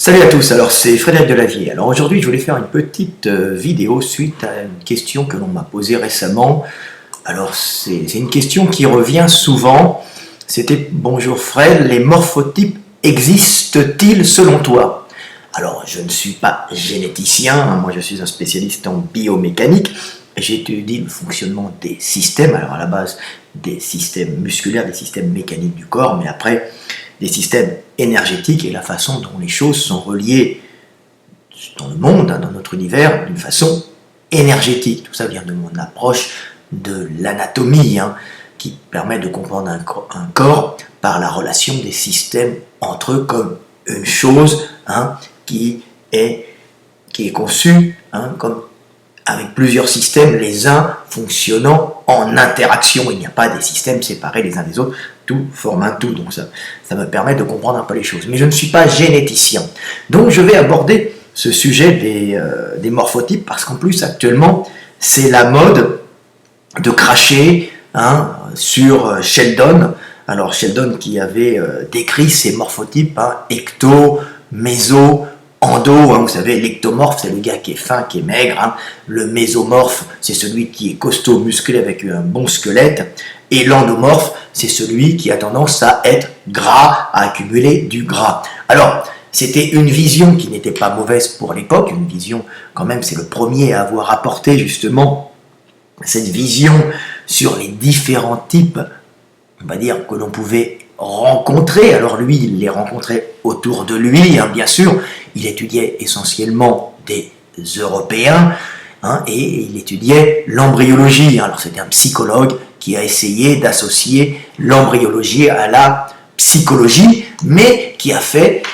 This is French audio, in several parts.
Salut à tous, alors c'est Frédéric Delavier. Alors aujourd'hui je voulais faire une petite vidéo suite à une question que l'on m'a posée récemment. Alors c'est une question qui revient souvent. C'était: bonjour Fred, les morphotypes existent-ils selon toi? Alors je ne suis pas généticien, hein, moi je suis un spécialiste en biomécanique. J'étudie le fonctionnement des systèmes, alors à la base des systèmes musculaires, des systèmes mécaniques du corps, mais après des systèmes énergétiques et la façon dont les choses sont reliées dans le monde, dans notre univers, d'une façon énergétique. Tout ça vient de mon approche de l'anatomie, qui permet de comprendre un corps par la relation des systèmes entre eux comme une chose qui est conçue comme avec plusieurs systèmes, les uns fonctionnant en interaction. Il n'y a pas des systèmes séparés les uns des autres, tout forme un tout. Donc ça me permet de comprendre un peu les choses. Mais je ne suis pas généticien. Donc je vais aborder ce sujet des morphotypes, parce qu'en plus actuellement, c'est la mode de cracher sur Sheldon. Alors Sheldon qui avait décrit ces morphotypes, ecto, méso, endo, vous savez, l'ectomorphe, c'est le gars qui est fin, qui est maigre. Le mésomorphe, c'est celui qui est costaud, musclé, avec un bon squelette. Et l'endomorphe, c'est celui qui a tendance à être gras, à accumuler du gras. Alors, c'était une vision qui n'était pas mauvaise pour l'époque, une vision, quand même, c'est le premier à avoir apporté justement cette vision sur les différents types, on va dire, que l'on pouvait rencontrer. Alors lui, il les rencontrait autour de lui, bien sûr. Il étudiait essentiellement des Européens, et il étudiait l'embryologie. Alors c'était un psychologue qui a essayé d'associer l'embryologie à la psychologie, mais qui a fait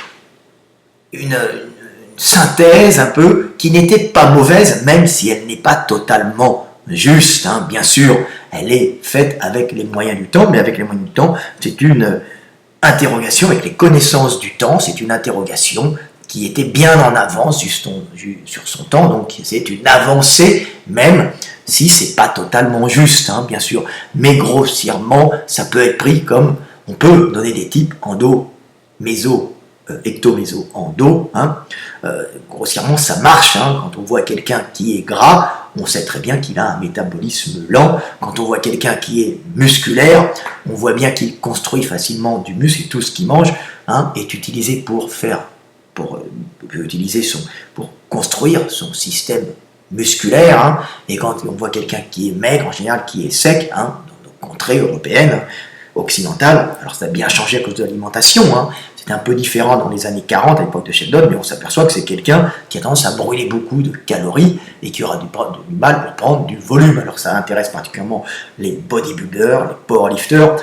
une synthèse un peu qui n'était pas mauvaise, même si elle n'est pas totalement juste, bien sûr. Elle est faite avec les moyens du temps, mais avec les moyens du temps, c'est une interrogation avec les connaissances du temps, c'est une interrogation qui était bien en avance sur son temps, donc c'est une avancée, même si c'est pas totalement juste, bien sûr, mais grossièrement, ça peut être pris comme, on peut donner des types endo, méso, ecto-méso, endo, grossièrement ça marche, quand on voit quelqu'un qui est gras, on sait très bien qu'il a un métabolisme lent. Quand on voit quelqu'un qui est musculaire, on voit bien qu'il construit facilement du muscle, et tout ce qu'il mange est utilisé pour construire son système musculaire. Et quand on voit quelqu'un qui est maigre, en général qui est sec, dans nos contrées européennes, occidentales, alors ça a bien changé à cause de l'alimentation, c'était un peu différent dans les années 40 à l'époque de Sheldon, mais on s'aperçoit que c'est quelqu'un qui a tendance à brûler beaucoup de calories et qui aura du mal pour prendre du volume. Alors ça intéresse particulièrement les bodybuilders, les powerlifters,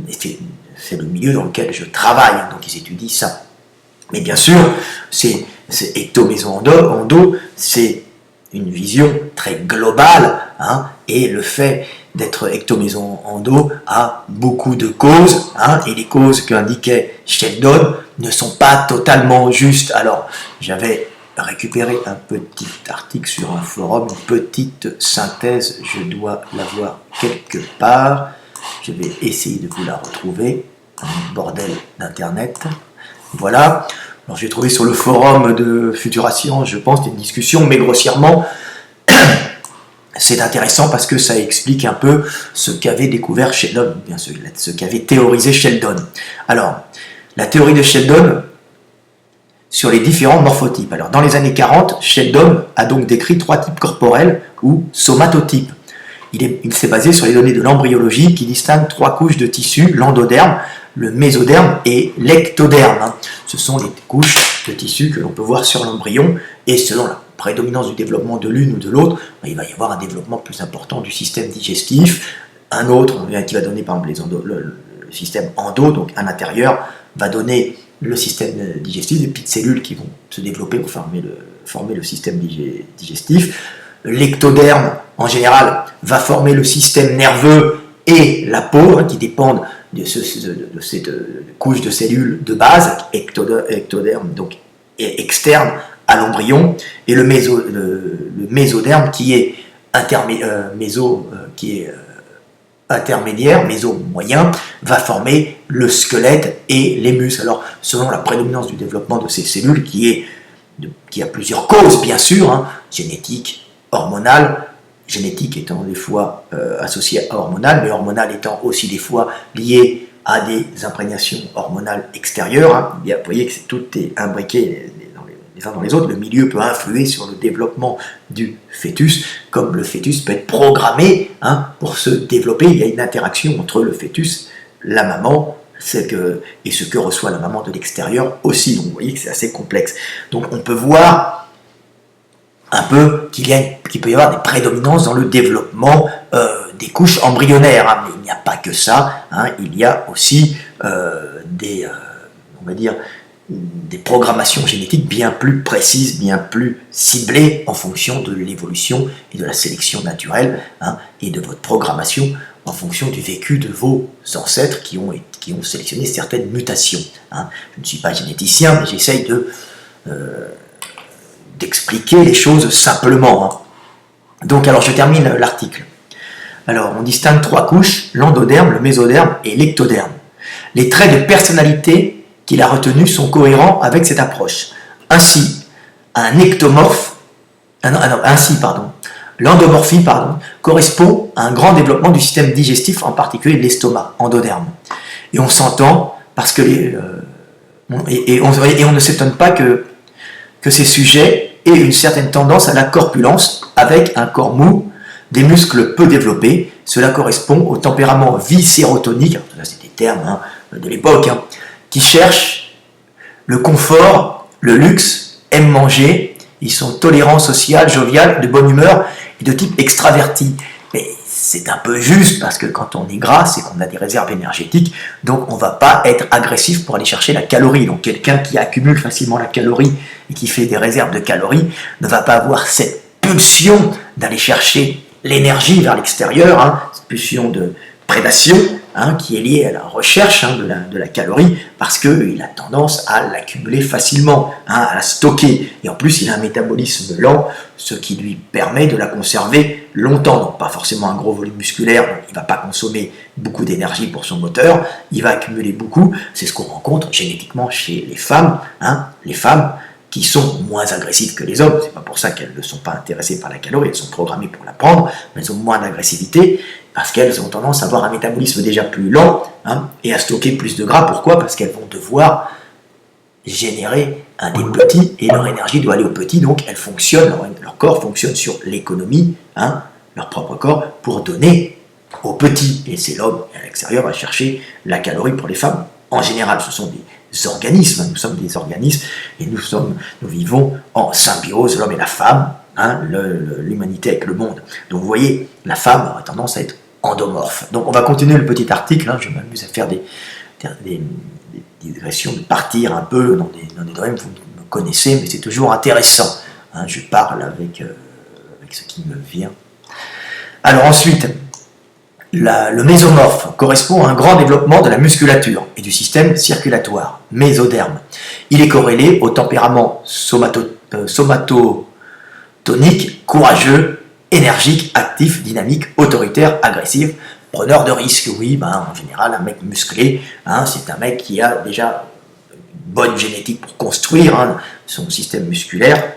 c'est le milieu dans lequel je travaille, donc ils étudient ça. Mais bien sûr, c'est ecto-méso-endo, c'est une vision très globale, et le fait d'être ecto-méso-endo a beaucoup de causes, et les causes qu'indiquait Sheldon ne sont pas totalement justes. Alors, j'avais récupéré un petit article sur un forum, une petite synthèse, je dois l'avoir quelque part, je vais essayer de vous la retrouver, un bordel d'internet. Voilà, alors j'ai trouvé sur le forum de Futura Science, je pense, une discussion, mais grossièrement, c'est intéressant parce que ça explique un peu ce qu'avait découvert Sheldon, bien sûr, ce qu'avait théorisé Sheldon. Alors, la théorie de Sheldon sur les différents morphotypes. Alors, dans les années 40, Sheldon a donc décrit 3 types corporels ou somatotypes. Il s'est basé sur les données de l'embryologie qui distinguent 3 couches de tissu, l'endoderme, le mésoderme et l'ectoderme. Ce sont les couches de tissu que l'on peut voir sur l'embryon, et selon la prédominance du développement de l'une ou de l'autre, il va y avoir un développement plus important du système digestif, un autre qui va donner par exemple le système endo, donc à l'intérieur, va donner le système digestif, des petites cellules qui vont se développer pour former le système digestif. L'ectoderme, en général, va former le système nerveux et la peau, qui dépendent de cette couche de cellules de base, ectoderme, donc externe à l'embryon, et le mésoderme qui est intermédiaire, méso-moyen, va former le squelette et les muscles. Alors, selon la prédominance du développement de ces cellules, qui a plusieurs causes, bien sûr, hein, génétique, hormonale, génétique étant des fois associée à hormonale, mais hormonale étant aussi des fois liée à des imprégnations hormonales extérieures. Hein. Vous voyez que tout est imbriqué les uns dans les autres. Le milieu peut influer sur le développement du fœtus, comme le fœtus peut être programmé pour se développer. Il y a une interaction entre le fœtus, la maman, et ce que reçoit la maman de l'extérieur aussi. Donc vous voyez que c'est assez complexe. Donc on peut voir un peu qu'il peut y avoir des prédominances dans le développement des couches embryonnaires. Mais il n'y a pas que ça. Il y a aussi on va dire, des programmations génétiques bien plus précises, bien plus ciblées en fonction de l'évolution et de la sélection naturelle et de votre programmation en fonction du vécu de vos ancêtres qui ont sélectionné certaines mutations. Je ne suis pas généticien, mais j'essaye d'expliquer les choses simplement. Donc, alors je termine l'article. Alors, on distingue 3 couches, l'endoderme, le mésoderme et l'ectoderme. Les traits de personnalité qu'il a retenus sont cohérents avec cette approche. Ainsi, l'endomorphie correspond à un grand développement du système digestif, en particulier de l'estomac, endoderme. Et on s'entend parce que on ne s'étonne pas que ces sujets aient une certaine tendance à la corpulence, avec un corps mou, des muscles peu développés. Cela correspond au tempérament viscérotonique, là c'est des termes de l'époque, qui cherchent le confort, le luxe, aiment manger, ils sont tolérants, sociaux, jovial, de bonne humeur et de type extraverti. Mais c'est un peu juste parce que quand on est gras, c'est qu'on a des réserves énergétiques, donc on ne va pas être agressif pour aller chercher la calorie. Donc quelqu'un qui accumule facilement la calorie et qui fait des réserves de calories ne va pas avoir cette pulsion d'aller chercher l'énergie vers l'extérieur, cette pulsion de prédation, qui est liée à la recherche de la calorie, parce qu'il a tendance à l'accumuler facilement, à la stocker. Et en plus, il a un métabolisme lent, ce qui lui permet de la conserver longtemps. Donc pas forcément un gros volume musculaire, donc il ne va pas consommer beaucoup d'énergie pour son moteur, il va accumuler beaucoup. C'est ce qu'on rencontre génétiquement chez les femmes. Les femmes qui sont moins agressives que les hommes, c'est pas pour ça qu'elles ne sont pas intéressées par la calorie, elles sont programmées pour la prendre, mais elles ont moins d'agressivité, parce qu'elles ont tendance à avoir un métabolisme déjà plus lent, et à stocker plus de gras. Pourquoi? Parce qu'elles vont devoir générer des petits, et leur énergie doit aller aux petits, donc elles fonctionnent, leur corps fonctionne sur l'économie, leur propre corps, pour donner aux petits, et c'est l'homme à l'extérieur va chercher la calorie. Pour les femmes, en général, ce sont des organismes, nous sommes des organismes, et nous vivons en symbiose, l'homme et la femme, l'humanité avec le monde. Donc vous voyez, la femme a tendance à être endomorphe. Donc on va continuer le petit article, je m'amuse à faire des digressions, de partir un peu dans des domaines que vous me connaissez, mais c'est toujours intéressant. Je parle avec ce qui me vient. Alors ensuite, le mésomorphe correspond à un grand développement de la musculature et du système circulatoire, mésoderme. Il est corrélé au tempérament somatotonique, courageux, énergique, actif, dynamique, autoritaire, agressif, preneur de risques. Oui, en général, un mec musclé, c'est un mec qui a déjà une bonne génétique pour construire son système musculaire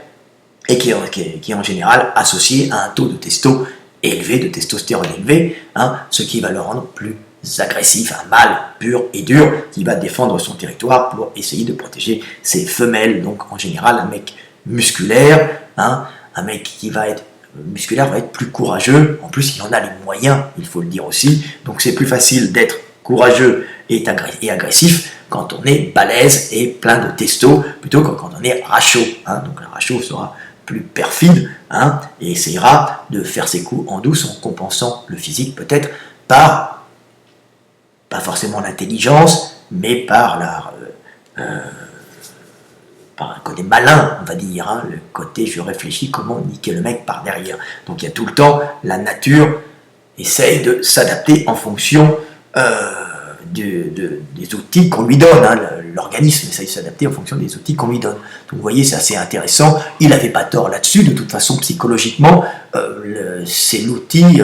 et qui est en général associé à un taux de testo élevé, de testostérone élevé, ce qui va le rendre plus agressif, un mâle pur et dur qui va défendre son territoire pour essayer de protéger ses femelles. Donc en général, un mec musculaire, un mec qui va être musculaire va être plus courageux. En plus, il en a les moyens, il faut le dire aussi. Donc c'est plus facile d'être courageux et agressif quand on est balèze et plein de testo, plutôt que quand on est rachot. Donc un rachot sera plus perfide et essaiera de faire ses coups en douce en compensant le physique, peut-être par, pas forcément l'intelligence, mais par par un côté malin, on va dire, le côté je réfléchis comment niquer le mec par derrière. Donc il y a tout le temps, la nature essaye de s'adapter en fonction des outils qu'on lui donne. L'organisme essaye de s'adapter en fonction des outils qu'on lui donne. Donc vous voyez, c'est assez intéressant. Il n'avait pas tort là-dessus. De toute façon, psychologiquement, c'est l'outil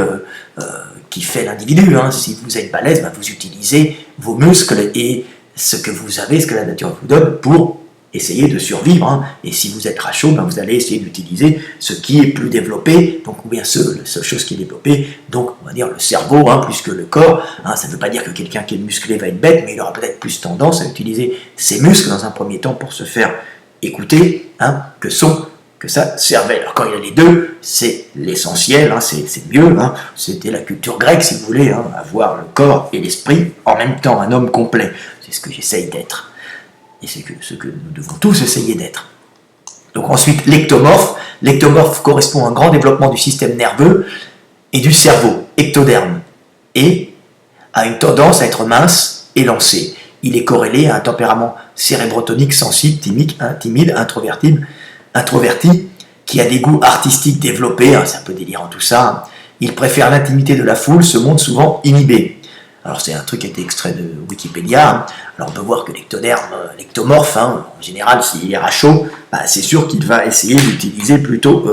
qui fait l'individu. Hein. Si vous êtes balèze, ben vous utilisez vos muscles et ce que vous avez, ce que la nature vous donne pour essayer de survivre. Hein. Et si vous êtes rachot, ben vous allez essayer d'utiliser ce qui est plus développé, donc ou bien la seule chose qui est développée, donc on va dire le cerveau, hein, plus que le corps. Hein. Ça ne veut pas dire que quelqu'un qui est musclé va être bête, mais il aura peut-être plus tendance à utiliser ses muscles dans un premier temps pour se faire écouter, hein, que sa cervelle. Alors quand il y a les deux, c'est l'essentiel, hein, c'est mieux. Hein. C'était la culture grecque, si vous voulez, hein, avoir le corps et l'esprit en même temps, un homme complet. C'est ce que j'essaye d'être. Et c'est ce que nous devons tous essayer d'être. Donc ensuite, l'ectomorphe. L'ectomorphe correspond à un grand développement du système nerveux et du cerveau, ectoderme, et a une tendance à être mince et lancé. Il est corrélé à un tempérament cérébrotonique sensible, timide, introverti, qui a des goûts artistiques développés, hein, c'est un peu délirant tout ça. Hein. Il préfère l'intimité de la foule, se montre souvent inhibé. Alors c'est un truc qui a été extrait de Wikipédia. Hein. Alors on peut voir que l'ectomorphe, hein, en général, s'il est rachot, bah, c'est sûr qu'il va essayer d'utiliser plutôt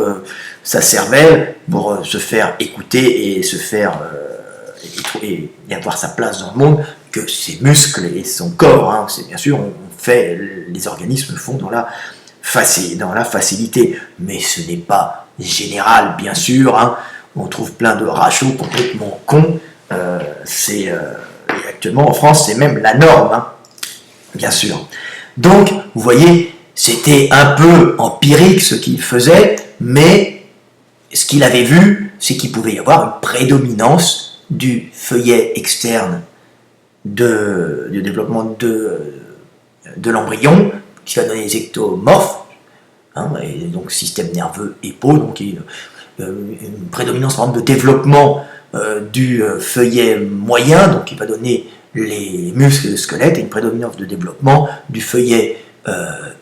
sa cervelle pour se faire écouter et se faire et avoir sa place dans le monde, que ses muscles et son corps. Hein. C'est bien sûr, les organismes font dans la facilité, mais ce n'est pas général, bien sûr. Hein. On trouve plein de rachots complètement cons. Et actuellement en France, c'est même la norme, hein, bien sûr. Donc, vous voyez, c'était un peu empirique ce qu'il faisait, mais ce qu'il avait vu, c'est qu'il pouvait y avoir une prédominance du feuillet externe du développement de l'embryon, qui va donner les ectomorphes, hein, et donc système nerveux et peau, donc une prédominance par exemple de développement du feuillet moyen, donc qui va donner les muscles et le squelette, et une prédominance de développement du feuillet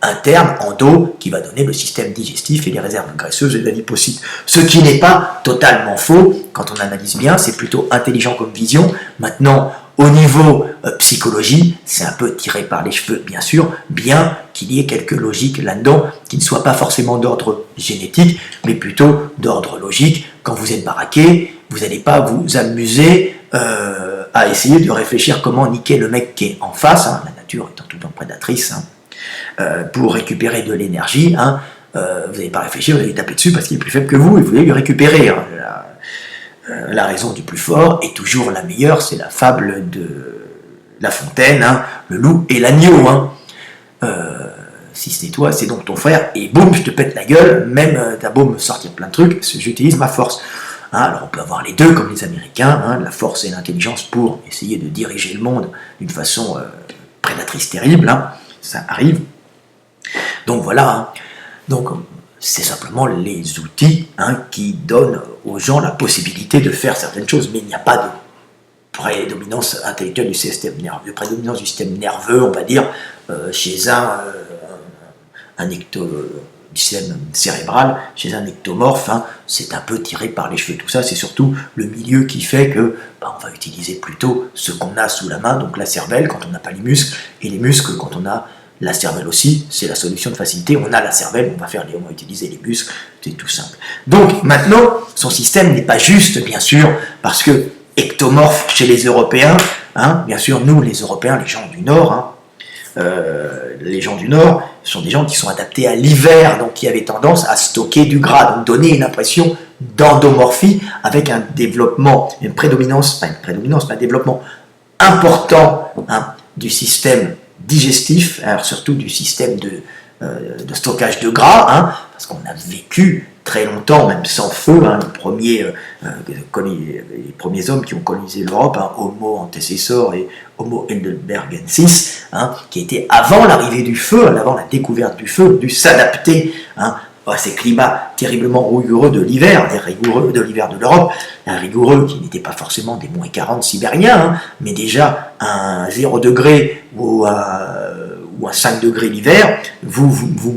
interne, endo, qui va donner le système digestif et les réserves graisseuses et l'adipocyte. Ce qui n'est pas totalement faux, quand on analyse bien, c'est plutôt intelligent comme vision. Maintenant, au niveau psychologie, c'est un peu tiré par les cheveux, bien sûr, bien qu'il y ait quelques logiques là-dedans, qui ne soient pas forcément d'ordre génétique, mais plutôt d'ordre logique. Quand vous êtes baraqué, vous n'allez pas vous amuser à essayer de réfléchir comment niquer le mec qui est en face, hein, la nature étant tout le temps prédatrice, hein, pour récupérer de l'énergie. Hein, vous n'allez pas réfléchir, vous allez taper dessus parce qu'il est plus faible que vous et vous voulez lui récupérer. Hein. La raison du plus fort est toujours la meilleure, c'est la fable de La Fontaine, hein, le loup et l'agneau. Hein. Si c'est toi, c'est donc ton frère, et boum, je te pète la gueule, même t'as beau me sortir plein de trucs, j'utilise ma force. Hein, alors on peut avoir les deux, comme les Américains, hein, la force et l'intelligence pour essayer de diriger le monde d'une façon prédatrice terrible, hein, ça arrive. Donc voilà, hein. Donc c'est simplement les outils, hein, qui donnent aux gens la possibilité de faire certaines choses, mais il n'y a pas de prédominance intellectuelle du système nerveux, de prédominance du système nerveux, on va dire, chez du système cérébral, chez un ectomorphe, hein, c'est un peu tiré par les cheveux. Tout ça, c'est surtout le milieu qui fait que on va utiliser plutôt ce qu'on a sous la main, donc la cervelle quand on n'a pas les muscles, et les muscles quand on a la cervelle aussi. C'est la solution de facilité. On a la cervelle, on va utiliser les muscles, c'est tout simple. Donc maintenant, son système n'est pas juste, bien sûr, parce que ectomorphe chez les Européens, hein, bien sûr, nous les Européens, les gens du Nord, hein, les gens du Nord sont des gens qui sont adaptés à l'hiver, donc qui avaient tendance à stocker du gras, donc donner une impression d'endomorphie avec un développement, un développement important, hein, du système digestif, alors surtout du système de stockage de gras, hein, parce qu'on a vécu très longtemps, même sans feu, hein, les premiers hommes qui ont colonisé l'Europe, hein, Homo antecessor et Homo heidelbergensis, hein, qui étaient avant l'arrivée du feu, avant la découverte du feu, dû s'adapter, hein, à ces climats terriblement rigoureux de l'hiver, de l'hiver de l'Europe, un rigoureux qui n'était pas forcément des moins 40 sibériens, hein, mais déjà un 0 degré ou à 5 degrés l'hiver, vous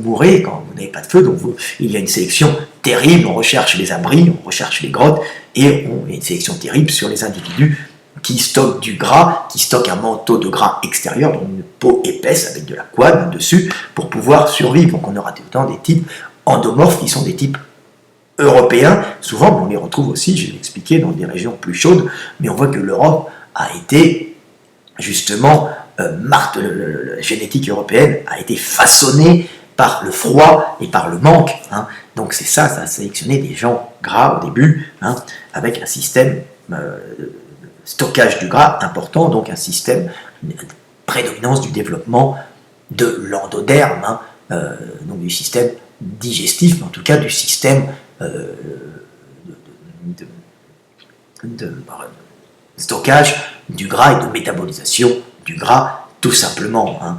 mourrez quand vous n'avez pas de feu, donc il y a une sélection terrible, on recherche les abris, on recherche les grottes, et il y a une sélection terrible sur les individus qui stockent du gras, qui stockent un manteau de gras extérieur, donc une peau épaisse avec de la couenne dessus, pour pouvoir survivre. Donc on aura autant des types endomorphes qui sont des types européens, souvent on les retrouve aussi, je vais l'expliquer, dans des régions plus chaudes, mais on voit que l'Europe a été justement, la génétique européenne a été façonnée par le froid et par le manque. Hein. Donc c'est ça, ça a sélectionné des gens gras au début, hein, avec un système de stockage du gras important, donc un système de prédominance du développement de l'endoderme, hein, donc du système digestif, mais en tout cas du système de stockage du gras et de métabolisation du gras, tout simplement, hein,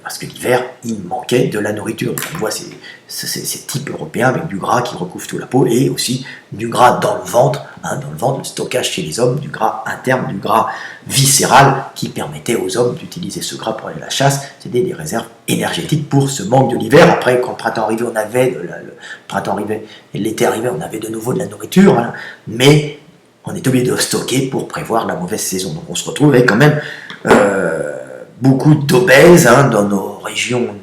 parce que l'hiver, il manquait de la nourriture. Donc, on voit ces types européens avec du gras qui recouvre toute la peau et aussi du gras dans le ventre, hein, le stockage chez les hommes, du gras interne, du gras viscéral qui permettait aux hommes d'utiliser ce gras pour aller à la chasse. C'était des réserves énergétiques pour ce manque de l'hiver. Après, quand le printemps arrivait, l'été arrivait, on avait de nouveau de la nourriture, hein, mais on est obligé de stocker pour prévoir la mauvaise saison. Donc on se retrouve avec quand même beaucoup d'obèses, hein, dans nos régions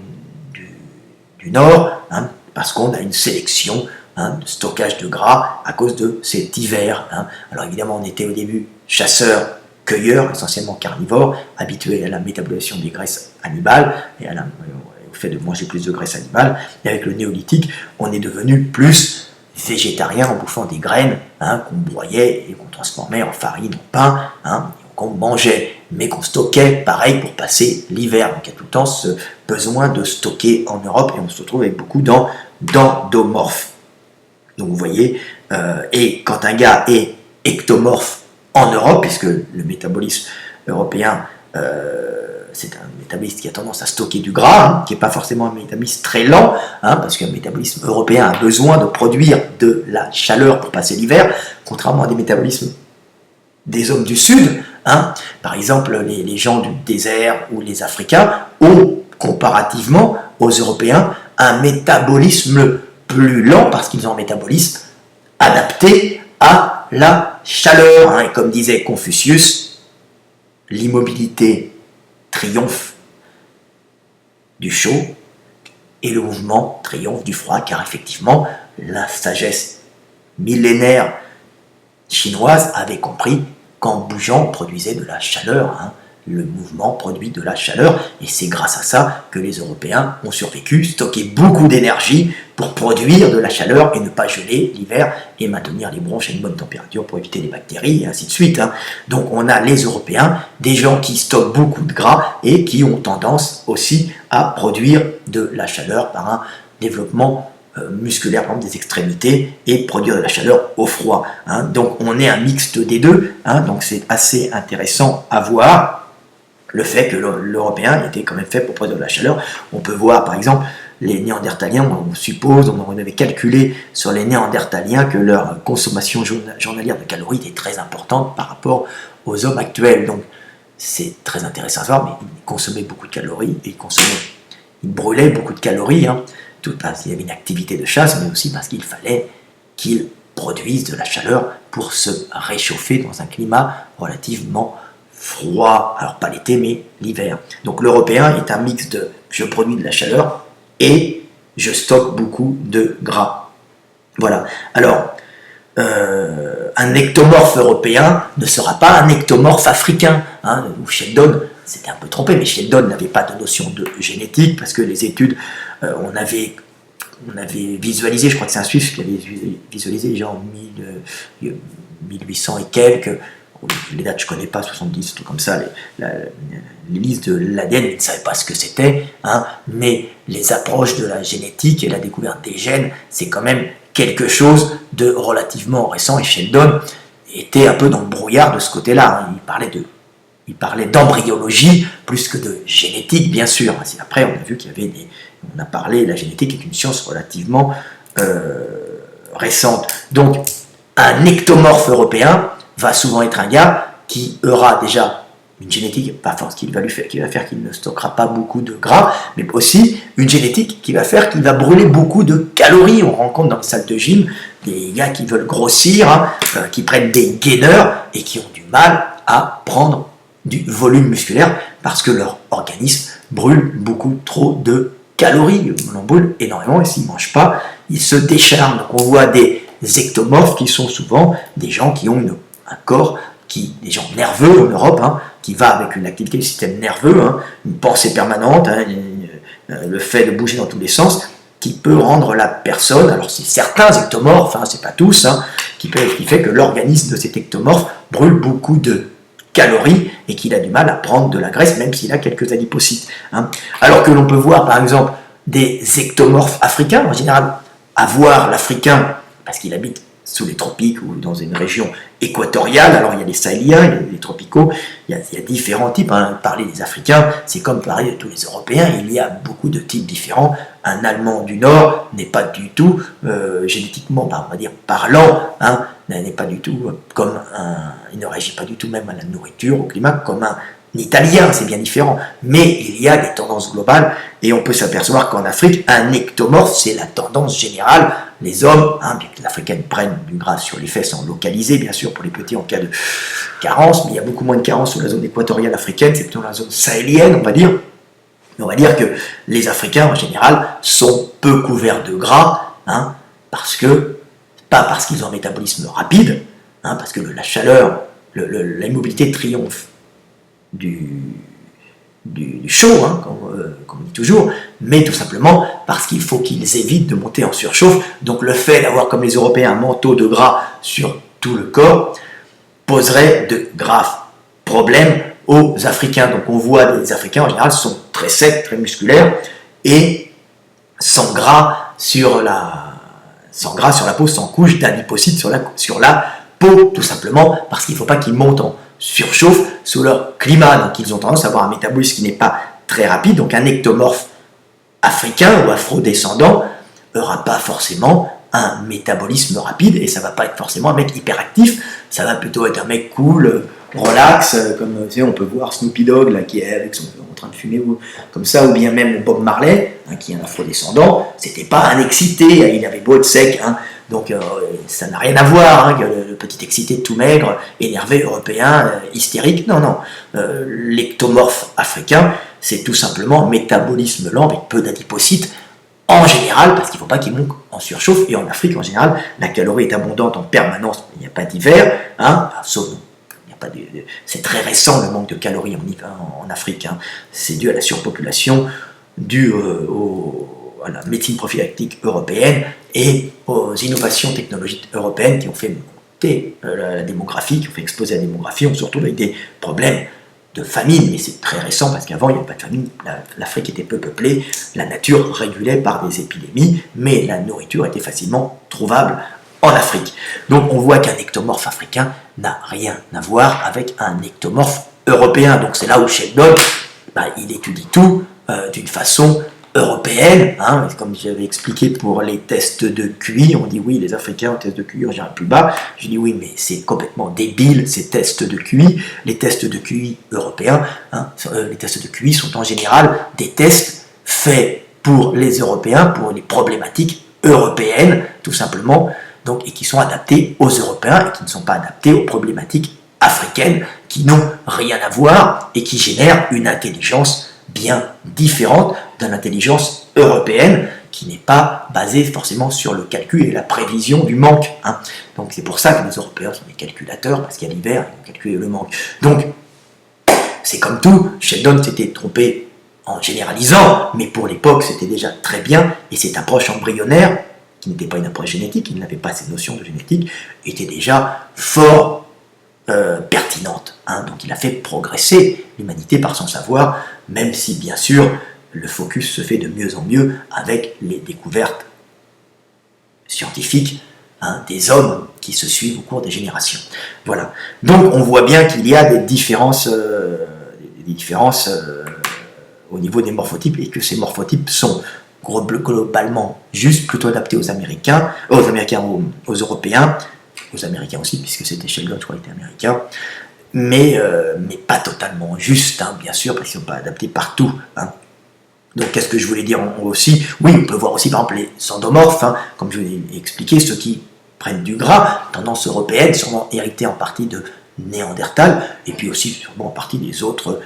du Nord, hein, parce qu'on a une sélection, hein, de stockage de gras à cause de cet hiver. Hein. Alors évidemment, on était au début chasseurs, cueilleurs, essentiellement carnivores, habitués à la métabolisation des graisses animales et au fait de manger plus de graisses animales. Et avec le néolithique, on est devenu plus végétarien en bouffant des graines, hein, qu'on broyait et qu'on transformait en farine, en pain, hein, qu'on mangeait, mais qu'on stockait pareil pour passer l'hiver. Donc il y a tout le temps ce besoin de stocker en Europe et on se retrouve avec beaucoup d'endomorphes. Donc vous voyez, et quand un gars est ectomorphe en Europe, puisque le métabolisme européen, c'est un métabolisme qui a tendance à stocker du gras, hein, qui n'est pas forcément un métabolisme très lent, hein, parce qu'un métabolisme européen a besoin de produire de la chaleur pour passer l'hiver, contrairement à des métabolismes des hommes du Sud. Hein. Par exemple, les gens du désert ou les Africains ont, comparativement aux Européens, un métabolisme plus lent, parce qu'ils ont un métabolisme adapté à la chaleur. Hein. Et comme disait Confucius, l'immobilité triomphe du chaud et le mouvement triomphe du froid, car effectivement, la sagesse millénaire chinoise avait compris qu'en bougeant, on produisait de la chaleur. Hein. Le mouvement produit de la chaleur, et c'est grâce à ça que les Européens ont survécu, stocké beaucoup d'énergie pour produire de la chaleur et ne pas geler l'hiver et maintenir les bronches à une bonne température pour éviter les bactéries et ainsi de suite. Hein. Donc on a les Européens, des gens qui stockent beaucoup de gras et qui ont tendance aussi à produire de la chaleur par un développement musculaire, par exemple des extrémités, et produire de la chaleur au froid. Hein. Donc on est un mixte des deux, hein. Donc c'est assez intéressant à voir le fait que l'Européen était quand même fait pour produire de la chaleur. On peut voir par exemple les Néandertaliens, on suppose, on avait calculé sur les Néandertaliens que leur consommation journalière de calories était très importante par rapport aux hommes actuels. Donc c'est très intéressant à voir, mais ils consommaient beaucoup de calories, et ils brûlaient beaucoup de calories, hein. Tout parce qu'il y avait une activité de chasse, mais aussi parce qu'il fallait qu'ils produisent de la chaleur pour se réchauffer dans un climat relativement froid, alors pas l'été, mais l'hiver. Donc l'Européen est un mix de je produis de la chaleur et je stocke beaucoup de gras. Voilà. Alors, un ectomorphe européen ne sera pas un ectomorphe africain. Hein, ou Sheldon s'était un peu trompé, mais Sheldon n'avait pas de notion de génétique, parce que les études, on avait visualisé, je crois que c'est un Suisse qui avait visualisé genre 1800 et quelques, les dates je ne connais pas, 70, tout comme ça, les listes de l'ADN, ils ne savaient pas ce que c'était, hein, mais les approches de la génétique et la découverte des gènes, c'est quand même quelque chose de relativement récent, et Sheldon était un peu dans le brouillard de ce côté-là. Hein. Il parlait d'embryologie plus que de génétique, bien sûr. Après, on a vu qu'il y avait on a parlé, la génétique est une science relativement récente. Donc, un ectomorphe européen va souvent être un gars qui aura déjà une génétique, pas forcément qui va faire qu'il ne stockera pas beaucoup de gras, mais aussi une génétique qui va faire qu'il va brûler beaucoup de calories. On rencontre dans les salles de gym des gars qui veulent grossir, hein, qui prennent des gainers et qui ont du mal à prendre du volume musculaire parce que leur organisme brûle beaucoup trop de calories. On en brûle énormément, et s'ils ne mangent pas, ils se décharnent. Donc on voit des ectomorphes qui sont souvent des gens qui ont un corps, des gens nerveux en Europe, hein, qui va avec une activité du système nerveux, hein, une pensée permanente, hein, le fait de bouger dans tous les sens, qui peut rendre la personne, alors c'est certains ectomorphes, hein, c'est pas tous, hein, qui fait que l'organisme de cet ectomorphe brûle beaucoup de calories et qu'il a du mal à prendre de la graisse, même s'il a quelques adipocytes. Hein. Alors que l'on peut voir par exemple des ectomorphes africains, en général, avoir l'Africain, parce qu'il habite sous les tropiques ou dans une région équatoriale, alors il y a les sahéliens, il y a les tropicaux, il y a différents types. Hein. Parler des Africains, c'est comme parler de tous les Européens, il y a beaucoup de types différents. Un Allemand du Nord n'est pas du tout, génétiquement, on va dire, parlant, hein, n'est pas du tout comme il ne réagit pas du tout même à la nourriture, au climat, comme un Italien, c'est bien différent. Mais il y a des tendances globales et on peut s'apercevoir qu'en Afrique, un ectomorphe, c'est la tendance générale. Les hommes, hein, bien que les Africaines prennent du gras sur les fesses en localisé, bien sûr, pour les petits en cas de carence, mais il y a beaucoup moins de carence sur la zone équatoriale africaine, c'est plutôt dans la zone sahélienne, on va dire. On va dire que les Africains, en général, sont peu couverts de gras, hein, pas parce qu'ils ont un métabolisme rapide, hein, parce que la chaleur, l'immobilité triomphe du chaud, hein, comme on dit toujours, mais tout simplement parce qu'il faut qu'ils évitent de monter en surchauffe. Donc le fait d'avoir, comme les Européens, un manteau de gras sur tout le corps poserait de graves problèmes aux Africains. Donc on voit des Africains en général sont très secs, très musculaires et sans gras sur la peau, sans couche d'adipocytes sur la peau, tout simplement parce qu'il ne faut pas qu'ils montent en surchauffe sous leur climat. Donc ils ont tendance à avoir un métabolisme qui n'est pas très rapide. Donc un ectomorphe africain ou afrodescendant n'aura pas forcément un métabolisme rapide et ça ne va pas être forcément un mec hyperactif, ça va plutôt être un mec cool, relax, comme on peut voir Snoopy Dogg là, qui est en train de fumer ou comme ça, ou bien même Bob Marley, hein, qui est un afrodescendant, c'était pas un excité, il avait beau être sec, hein, donc ça n'a rien à voir, hein, que le petit excité tout maigre, énervé européen, hystérique, non, l'ectomorphe africain, c'est tout simplement métabolisme lent avec peu d'adipocytes, en général, parce qu'il ne faut pas qu'il monte en surchauffe, et en Afrique en général, la calorie est abondante en permanence, il n'y a pas d'hiver, hein, sauf c'est très récent le manque de calories en Afrique, hein. C'est dû à la surpopulation, dû à la médecine prophylactique européenne et aux innovations technologiques européennes qui ont fait monter la démographie, qui ont fait exploser la démographie. On se retrouve avec des problèmes de famine, mais c'est très récent parce qu'avant il n'y avait pas de famine, l'Afrique était peu peuplée, la nature régulait par des épidémies, mais la nourriture était facilement trouvable en Afrique. Donc on voit qu'un ectomorphe africain n'a rien à voir avec un ectomorphe européen. Donc c'est là où Sheldon, il étudie tout d'une façon européenne, hein, comme j'avais expliqué pour les tests de QI, on dit oui, les Africains ont test de QI en général plus bas, je dis oui, mais c'est complètement débile ces tests de QI, les tests de QI européens, hein, les tests de QI sont en général des tests faits pour les Européens, pour les problématiques européennes, tout simplement, donc, et qui sont adaptés aux Européens et qui ne sont pas adaptés aux problématiques africaines qui n'ont rien à voir et qui génèrent une intelligence bien différente de l'intelligence européenne qui n'est pas basée forcément sur le calcul et la prévision du manque. Hein. Donc c'est pour ça que les Européens sont des calculateurs, parce qu'il y a l'hiver, ils vont calculer le manque. Donc c'est comme tout, Sheldon s'était trompé en généralisant, mais pour l'époque c'était déjà très bien, et cette approche embryonnaire, qui n'était pas une approche génétique, qui n'avait pas ces notions de génétique, était déjà fort pertinente. Hein. Donc il a fait progresser l'humanité par son savoir, même si bien sûr le focus se fait de mieux en mieux avec les découvertes scientifiques, hein, des hommes qui se suivent au cours des générations. Voilà. Donc on voit bien qu'il y a des différences, au niveau des morphotypes et que ces morphotypes sont globalement juste, plutôt adaptés aux Américains, aux Européens, aux Américains aussi, puisque c'était Sheldon, je crois, qui était américain, mais pas totalement juste, hein, bien sûr, parce qu'ils ne sont pas adaptés partout. Hein. Donc, qu'est-ce que je voulais dire aussi? Oui, on peut voir aussi, par exemple, les endomorphes, hein, comme je vous l'ai expliqué, ceux qui prennent du gras, tendance européenne, sûrement héritée en partie de Néandertal, et puis aussi sûrement en partie des autres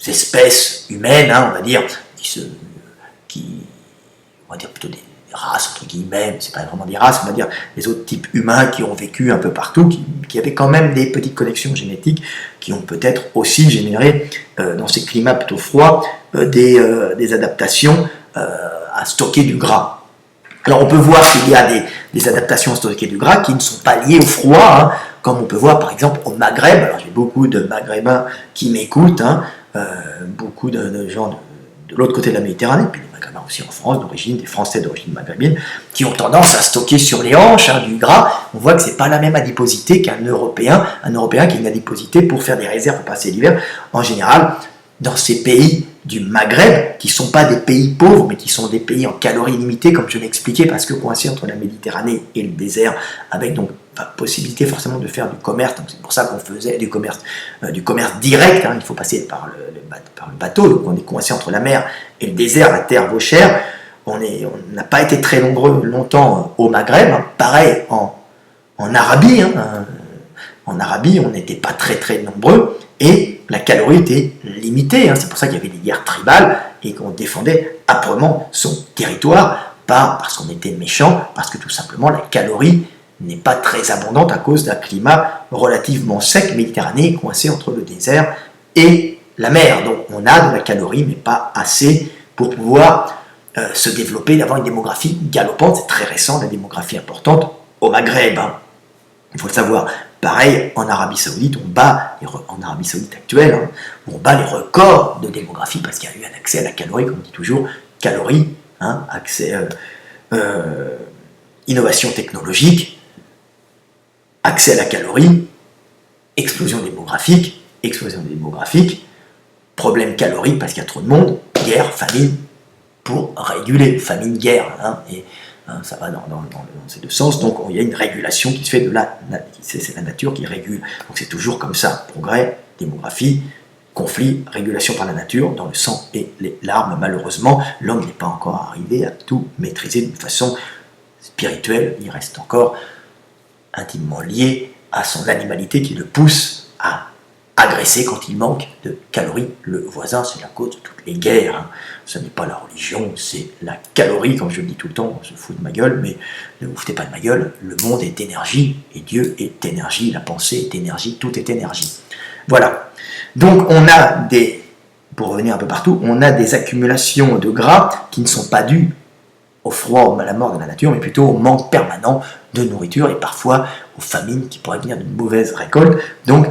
espèces humaines, hein, on va dire, on va dire plutôt des races, entre guillemets, c'est pas vraiment des races, on va dire les autres types humains qui ont vécu un peu partout, qui avaient quand même des petites connexions génétiques qui ont peut-être aussi généré, dans ces climats plutôt froids, des adaptations à stocker du gras. Alors on peut voir qu'il y a des adaptations à stocker du gras qui ne sont pas liées au froid, hein, comme on peut voir par exemple au Maghreb. Alors j'ai beaucoup de Maghrébins qui m'écoutent, hein, beaucoup de gens de l'autre côté de la Méditerranée, puis des Maghrébins aussi en France d'origine, des Français d'origine maghrébine, qui ont tendance à stocker sur les hanches, hein, du gras. On voit que ce n'est pas la même adiposité qu'un Européen qui a une adiposité pour faire des réserves pour passer l'hiver. En général, dans ces pays du Maghreb, qui ne sont pas des pays pauvres, mais qui sont des pays en calories limitées, comme je l'ai expliqué, parce que coincés entre la Méditerranée et le désert, avec donc possibilité forcément de faire du commerce. Donc c'est pour ça qu'on faisait du commerce direct, hein, il faut passer par le bateau, donc on est coincé entre la mer et le désert, la terre vaut cher. On n'a pas été très nombreux longtemps au Maghreb, hein. Pareil en Arabie, hein. En Arabie on n'était pas très très nombreux, et la calorie était limitée, hein. C'est pour ça qu'il y avait des guerres tribales et qu'on défendait âprement son territoire, pas parce qu'on était méchant, parce que tout simplement la calorie n'est pas très abondante à cause d'un climat relativement sec, Méditerranée, coincé entre le désert et la mer. Donc on a de la calorie, mais pas assez pour pouvoir se développer, d'avoir une démographie galopante. C'est très récent, la démographie importante au Maghreb, hein. Il faut le savoir. Pareil, en Arabie Saoudite, en Arabie Saoudite actuelle, hein, on bat les records de démographie parce qu'il y a eu un accès à la calorie, comme on dit toujours, calorie, hein, accès, innovation technologique, accès à la calorie, explosion démographique, problème calorique parce qu'il y a trop de monde, guerre, famine, pour réguler, famine, guerre, hein, et hein, ça va dans ces deux sens. Donc il y a une régulation qui se fait c'est la nature qui régule. Donc c'est toujours comme ça, progrès, démographie, conflit, régulation par la nature, dans le sang et les larmes. Malheureusement, l'homme n'est pas encore arrivé à tout maîtriser d'une façon spirituelle, il reste encore intimement lié à son animalité qui le pousse à agresser quand il manque de calories le voisin. C'est la cause de toutes les guerres, hein. Ce n'est pas la religion, c'est la calorie, comme je le dis tout le temps, on se fout de ma gueule, mais ne vous foutez pas de ma gueule, le monde est énergie, et Dieu est énergie, la pensée est énergie, tout est énergie. Voilà. Donc on a pour revenir un peu partout, on a des accumulations de gras qui ne sont pas dues au froid, à la mort de la nature, mais plutôt au manque permanent de nourriture et parfois aux famines qui pourraient venir d'une mauvaise récolte. Donc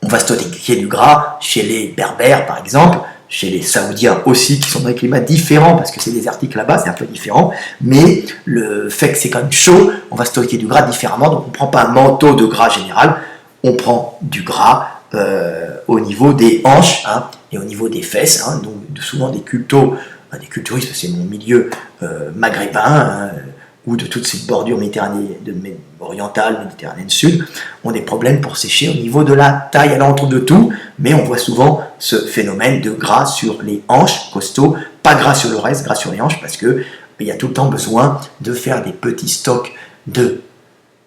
on va stocker du gras chez les Berbères par exemple, chez les Saoudiens aussi, qui sont dans des climats différents, parce que c'est désertique là-bas, c'est un peu différent, mais le fait que c'est quand même chaud, on va stocker du gras différemment, donc on ne prend pas un manteau de gras général, on prend du gras au niveau des hanches, hein, et au niveau des fesses, hein, donc souvent des culturistes, c'est mon milieu maghrébin, hein, ou de toute cette bordure orientale, méditerranéenne sud, ont des problèmes pour sécher au niveau de la taille à l'entour de tout, mais on voit souvent ce phénomène de gras sur les hanches, costaud, pas gras sur le reste, gras sur les hanches, parce qu'il y a tout le temps besoin de faire des petits stocks de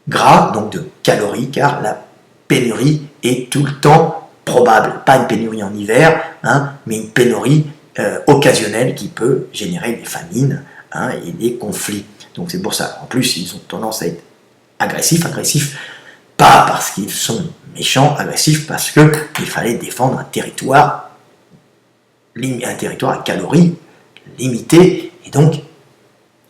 gras, donc de calories, car la pénurie est tout le temps probable. Pas une pénurie en hiver, hein, mais une pénurie occasionnelle qui peut générer des famines, hein, et des conflits. Donc c'est pour ça. En plus, ils ont tendance à être agressifs, pas parce qu'ils sont méchants, agressifs parce qu'il fallait défendre un territoire à calories limitées, et donc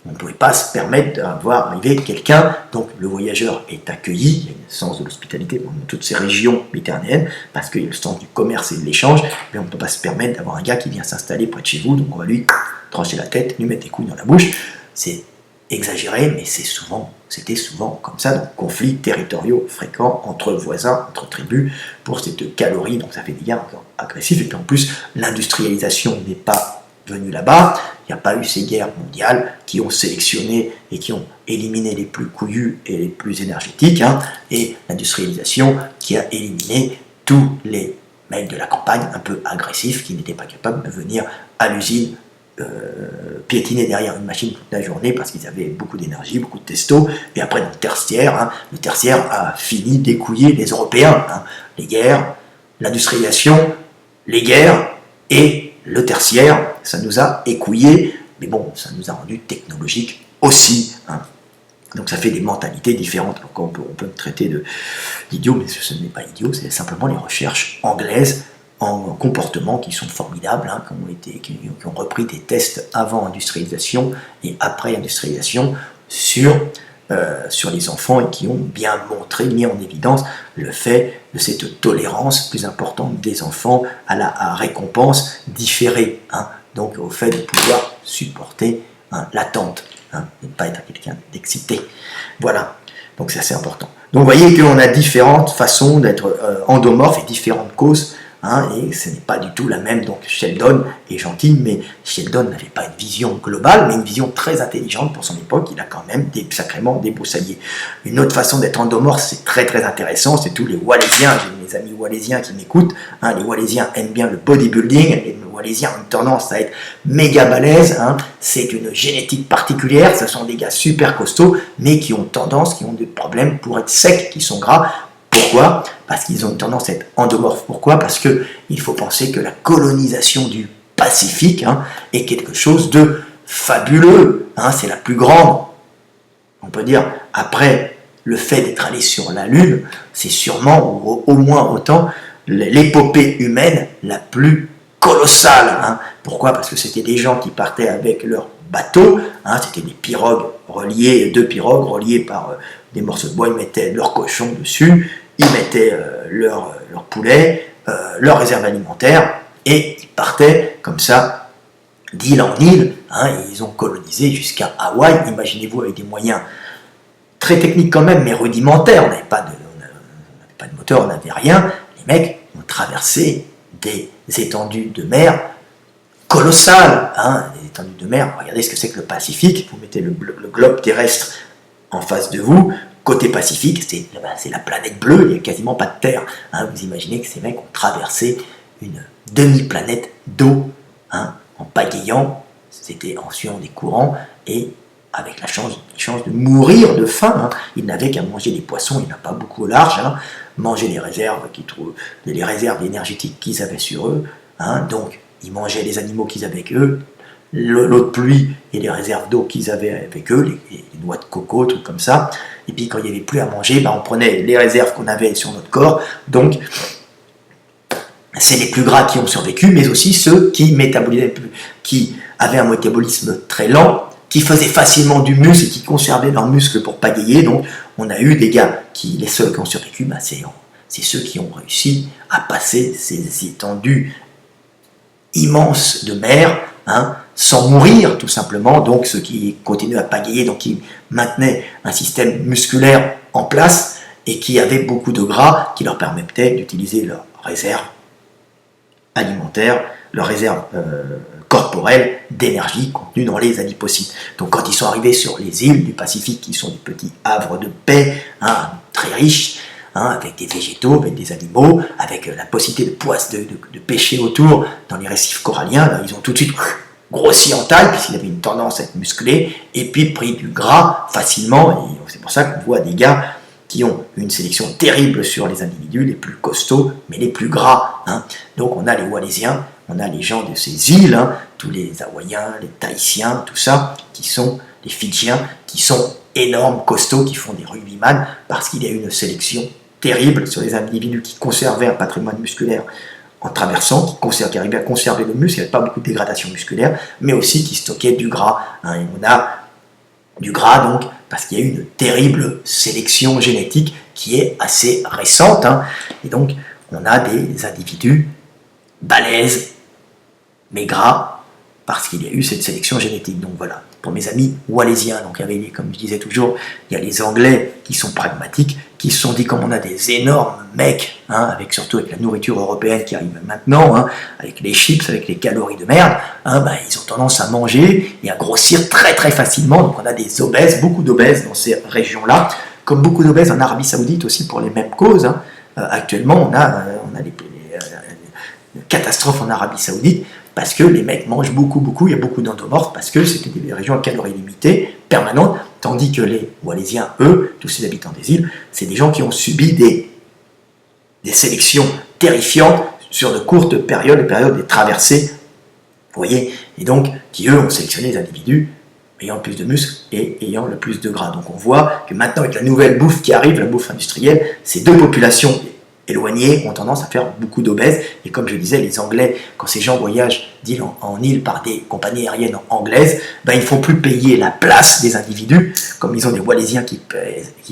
on ne pouvait pas se permettre d'avoir arrivé quelqu'un. Donc le voyageur est accueilli, il y a un sens de l'hospitalité dans toutes ces régions méditerranéennes, parce qu'il y a le sens du commerce et de l'échange, mais on ne peut pas se permettre d'avoir un gars qui vient s'installer près de chez vous, donc on va lui trancher la tête, lui mettre des couilles dans la bouche. C'est exagéré, mais c'était souvent comme ça, donc conflits territoriaux fréquents entre voisins, entre tribus, pour cette calorie, donc ça fait des guerres agressives, et puis en plus, l'industrialisation n'est pas venue là-bas, il n'y a pas eu ces guerres mondiales qui ont sélectionné et qui ont éliminé les plus couillus et les plus énergétiques, hein, et l'industrialisation qui a éliminé tous les mecs de la campagne un peu agressifs qui n'étaient pas capables de venir à l'usine piétiner derrière une machine toute la journée parce qu'ils avaient beaucoup d'énergie, beaucoup de testo, et après le tertiaire a fini d'écouiller les Européens, hein. Les guerres, l'industrialisation, les guerres et le tertiaire, ça nous a écouillés, mais bon, ça nous a rendu technologiques aussi, hein. Donc ça fait des mentalités différentes. Donc on peut me traiter d'idiot, mais ce n'est pas idiot, c'est simplement les recherches anglaises en comportement qui sont formidables, hein, qui ont repris des tests avant industrialisation et après industrialisation sur les enfants et qui ont bien montré, mis en évidence le fait de cette tolérance plus importante des enfants à la récompense différée, hein, donc au fait de pouvoir supporter, hein, l'attente, hein, de ne pas être quelqu'un d'excité. Voilà, donc c'est assez important. Donc vous voyez qu'on a différentes façons d'être endomorphe et différentes causes, hein, et ce n'est pas du tout la même. Donc Sheldon est gentil, mais Sheldon n'avait pas une vision globale, mais une vision très intelligente pour son époque. Il a quand même sacrément débroussaillé. Une autre façon d'être endomorphe, c'est très très intéressant, c'est tous les Wallaisiens. J'ai mes amis Wallaisiens qui m'écoutent, hein. Les Wallaisiens aiment bien le bodybuilding, les Wallaisiens ont une tendance à être méga balèzes, hein. C'est une génétique particulière, ce sont des gars super costauds, mais qui ont des problèmes pour être secs, qui sont gras. Pourquoi? Parce qu'ils ont une tendance à être endomorphes. Pourquoi? Parce qu'il faut penser que la colonisation du Pacifique, hein, est quelque chose de fabuleux, hein. C'est la plus grande, on peut dire, après le fait d'être allé sur la Lune, c'est sûrement, ou au moins autant, l'épopée humaine la plus colossale, hein. Pourquoi? Parce que c'était des gens qui partaient avec leur bateau, hein, c'était des pirogues reliées, 2 pirogues reliées par des morceaux de bois. Ils mettaient leur cochon dessus, ils mettaient leur poulet, leur réserve alimentaire, et ils partaient comme ça d'île en île, hein, et ils ont colonisé jusqu'à Hawaï. Imaginez-vous, avec des moyens très techniques quand même, mais rudimentaires. On n'avait pas de moteur, on n'avait rien. Les mecs ont traversé des étendues de mer colossales, hein, des étendues de mer. Regardez ce que c'est que le Pacifique. Vous mettez le globe terrestre en face de vous. Côté Pacifique, c'est la planète bleue, il n'y a quasiment pas de terre, hein. Vous imaginez que ces mecs ont traversé une demi-planète d'eau, hein, en pagayant, c'était en suivant des courants, et avec la chance de mourir de faim, hein. Ils n'avaient qu'à manger des poissons, il n'y en a pas beaucoup au large, hein. Manger les réserves énergétiques qu'ils avaient sur eux, hein. Donc ils mangeaient les animaux qu'ils avaient avec eux, l'eau de pluie et les réserves d'eau qu'ils avaient avec eux, les noix de coco, trucs comme ça. Et puis quand il n'y avait plus à manger, on prenait les réserves qu'on avait sur notre corps. Donc c'est les plus gras qui ont survécu, mais aussi ceux qui avaient un métabolisme très lent, qui faisaient facilement du muscle et qui conservaient leurs muscles pour pagayer. Donc on a eu des gars les seuls qui ont survécu, c'est ceux qui ont réussi à passer ces étendues immenses de mer, hein, sans mourir tout simplement. Donc ceux qui continuaient à pagayer, donc qui maintenaient un système musculaire en place et qui avaient beaucoup de gras qui leur permettaient d'utiliser leurs réserves alimentaires, leurs réserves corporelles d'énergie contenues dans les adipocytes. Donc quand ils sont arrivés sur les îles du Pacifique, qui sont des petits havres de paix, hein, très riches, hein, avec des végétaux, avec des animaux, avec la possibilité de pêcher autour dans les récifs coralliens, là, ils ont tout de suite grossi en taille, puisqu'il avait une tendance à être musclé, et puis pris du gras facilement. Et c'est pour ça qu'on voit des gars qui ont une sélection terrible sur les individus les plus costauds, mais les plus gras, hein. Donc on a les Wallaisiens, on a les gens de ces îles, hein, tous les Hawaïens, les Tahitiens, tout ça, qui sont les Fidjiens, qui sont énormes, costauds, qui font des rugbyman, parce qu'il y a eu une sélection terrible sur les individus qui conservaient un patrimoine musculaire en traversant, qui arrivait à conserver le muscle, il n'y avait pas beaucoup de dégradation musculaire, mais aussi qui stockait du gras, hein. Et on a du gras donc, parce qu'il y a eu une terrible sélection génétique qui est assez récente, hein. Et donc on a des individus balèzes, mais gras, parce qu'il y a eu cette sélection génétique. Donc voilà, pour mes amis wallaisiens, donc il y avait, comme je disais toujours, il y a les Anglais qui sont pragmatiques, qui se sont dit, comme on a des énormes mecs, hein, surtout avec la nourriture européenne qui arrive maintenant, hein, avec les chips, avec les calories de merde, hein, ils ont tendance à manger et à grossir très très facilement. Donc on a des obèses, beaucoup d'obèses dans ces régions-là, comme beaucoup d'obèses en Arabie Saoudite aussi pour les mêmes causes, hein. Actuellement, on a des catastrophes en Arabie Saoudite, parce que les mecs mangent beaucoup, il y a beaucoup d'endomorphes, parce que c'était des régions à calories limitées, permanentes, tandis que les Wallaisiens, eux, tous ces habitants des îles, c'est des gens qui ont subi des sélections terrifiantes sur de courtes périodes, des traversées voyez? Et donc, qui eux ont sélectionné les individus ayant le plus de muscles et ayant le plus de gras. Donc on voit que maintenant, avec la nouvelle bouffe qui arrive, la bouffe industrielle, ces deux populations éloignées ont tendance à faire beaucoup d'obèses. Et comme je disais, les Anglais, quand ces gens voyagent d'île en île par des compagnies aériennes anglaises, ben, ils ne font plus payer la place des individus, comme ils ont des Walaisiens qui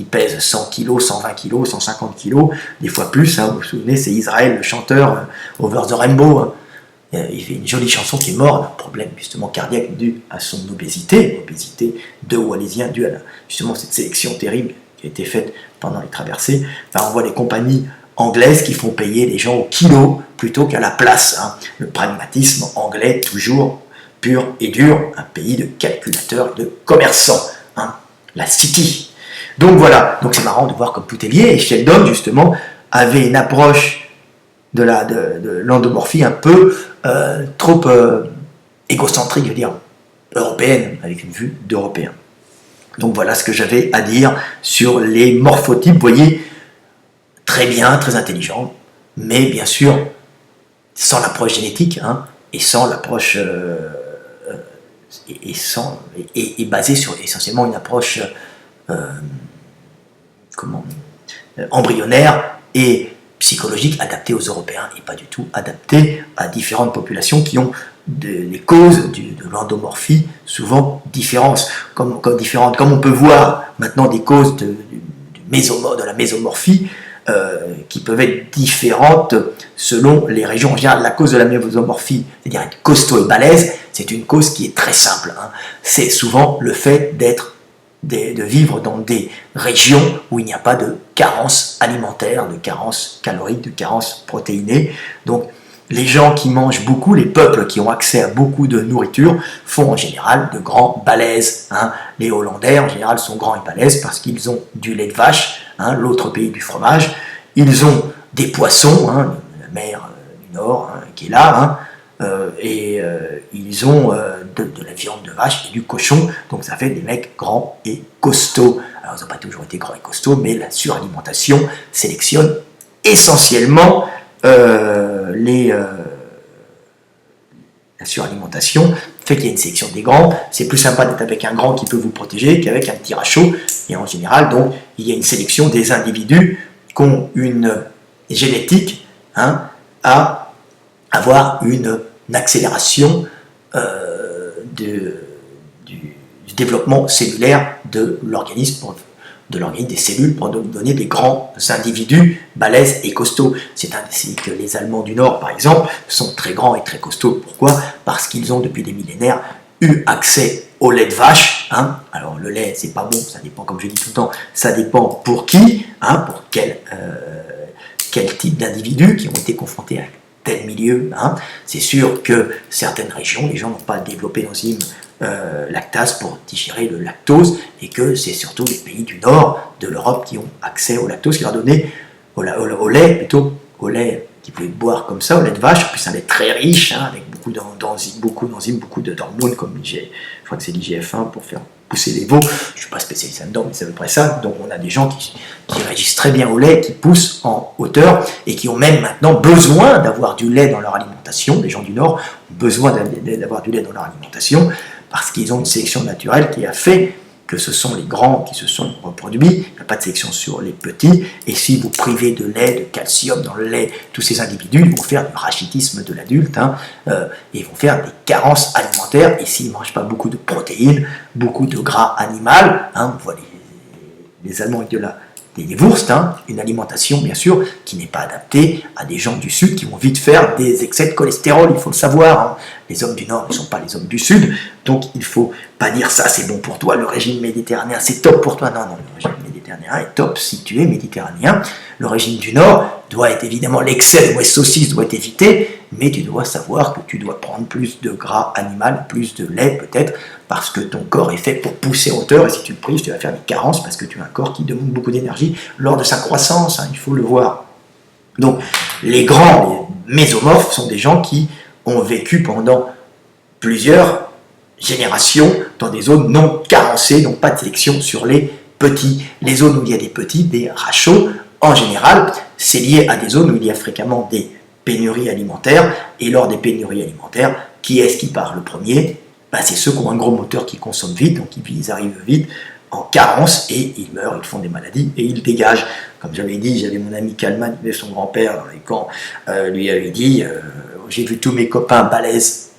pèsent 100 kg, 120 kg, 150 kg, des fois plus. Hein. Vous vous souvenez, c'est Israël, le chanteur Over the Rainbow. Hein. Il fait une jolie chanson qui est mort d'un problème justement cardiaque dû à son obésité de Walaisiens, dû à justement cette sélection terrible qui a été faite pendant les traversées. Enfin, on voit les compagnies anglaises qui font payer les gens au kilo plutôt qu'à la place. Hein. Le pragmatisme anglais, toujours pur et dur, un pays de calculateurs et de commerçants. Hein. La City. Donc voilà, donc c'est marrant de voir comme tout est lié. Et Sheldon, justement, avait une approche de l'endomorphie un peu trop égocentrique, je veux dire, européenne, avec une vue d'Européen. Donc voilà ce que j'avais à dire sur les morphotypes. Vous voyez, très bien, très intelligent, mais bien sûr, sans l'approche génétique, hein, et sans l'approche et basé sur essentiellement une approche embryonnaire et psychologique adaptée aux Européens et pas du tout adaptée à différentes populations qui ont les causes de l'endomorphie souvent différentes. Comme on peut voir maintenant des causes de la mésomorphie qui peuvent être différentes selon les régions. En général, la cause de la mésomorphie, c'est-à-dire être costaud et balèze, c'est une cause qui est très simple. Hein. C'est souvent le fait de vivre dans des régions où il n'y a pas de carence alimentaire, de carence calorique, de carence protéinée. Donc, les gens qui mangent beaucoup, les peuples qui ont accès à beaucoup de nourriture, font en général de grands balèzes. Hein. Les Hollandais, en général, sont grands et balèzes parce qu'ils ont du lait de vache, hein, l'autre pays du fromage. Ils ont des poissons, hein, la mer du Nord hein, qui est là, hein, ils ont de la viande de vache et du cochon, donc ça fait des mecs grands et costauds. Alors ils n'ont pas toujours été grands et costauds, mais la suralimentation sélectionne essentiellement la suralimentation fait qu'il y a une sélection des grands. C'est plus sympa d'être avec un grand qui peut vous protéger qu'avec un petit rachot. Et en général, donc, il y a une sélection des individus qui ont une génétique hein, à avoir une accélération du développement cellulaire de l'organisme, des cellules, pour donner des grands individus balèzes et costauds. C'est ainsi que les Allemands du Nord, par exemple, sont très grands et très costauds. Pourquoi? Parce qu'ils ont, depuis des millénaires, eu accès au lait de vache. Hein. Alors, le lait, c'est pas bon, ça dépend, comme je dis tout le temps, ça dépend pour qui, hein, pour quel type d'individus qui ont été confrontés à tel milieu. Hein. C'est sûr que certaines régions, les gens n'ont pas développé l'enzyme lactase pour digérer le lactose et que c'est surtout les pays du nord de l'Europe qui ont accès au lactose, qui leur donné au lait qu'ils pouvaient boire comme ça, au lait de vache. En plus, un lait très riche, hein, avec beaucoup d'enzymes, beaucoup d'hormones, comme je crois que c'est l'IGF-1 pour faire pousser les veaux. Je ne suis pas spécialiste là-dedans, mais c'est à peu près ça. Donc on a des gens qui réagissent très bien au lait, qui poussent en hauteur et qui ont même maintenant besoin d'avoir du lait dans leur alimentation. Les gens du Nord ont besoin d'avoir du lait dans leur alimentation parce qu'ils ont une sélection naturelle qui a fait que ce sont les grands qui se sont reproduits. Il n'y a pas de sélection sur les petits. Et si vous privez de lait, de calcium dans le lait, tous ces individus, ils vont faire du rachitisme de l'adulte, hein, et ils vont faire des carences alimentaires. Et s'ils ne mangent pas beaucoup de protéines, beaucoup de gras animal, hein, on voit les Allemands avec des Wurst, hein, une alimentation bien sûr qui n'est pas adaptée à des gens du Sud qui vont vite faire des excès de cholestérol, il faut le savoir. Hein. Les hommes du Nord ne sont pas les hommes du Sud, donc il ne faut pas dire ça c'est bon pour toi, le régime méditerranéen c'est top pour toi. Non, le régime méditerranéen est top si tu es méditerranéen. Le régime du Nord doit être évidemment, l'excès de saucisse doit être évité, mais tu dois savoir que tu dois prendre plus de gras animal, plus de lait peut-être, parce que ton corps est fait pour pousser en hauteur, et si tu le prives, tu vas faire des carences, parce que tu as un corps qui demande beaucoup d'énergie lors de sa croissance, hein, il faut le voir. Donc, les grands, les mésomorphes, sont des gens qui ont vécu pendant plusieurs générations dans des zones non carencées, donc pas de sélection sur les petits. Les zones où il y a des petits, des rachos, en général, c'est lié à des zones où il y a fréquemment des pénuries alimentaires, et lors des pénuries alimentaires, Qui est-ce qui part le premier? C'est ceux qui ont un gros moteur qui consomme vite, donc ils arrivent vite en carence et ils meurent, ils font des maladies et ils dégagent. Comme j'avais dit, j'avais mon ami Kalman, son grand-père dans les camps, lui avait dit j'ai vu tous mes copains balèzes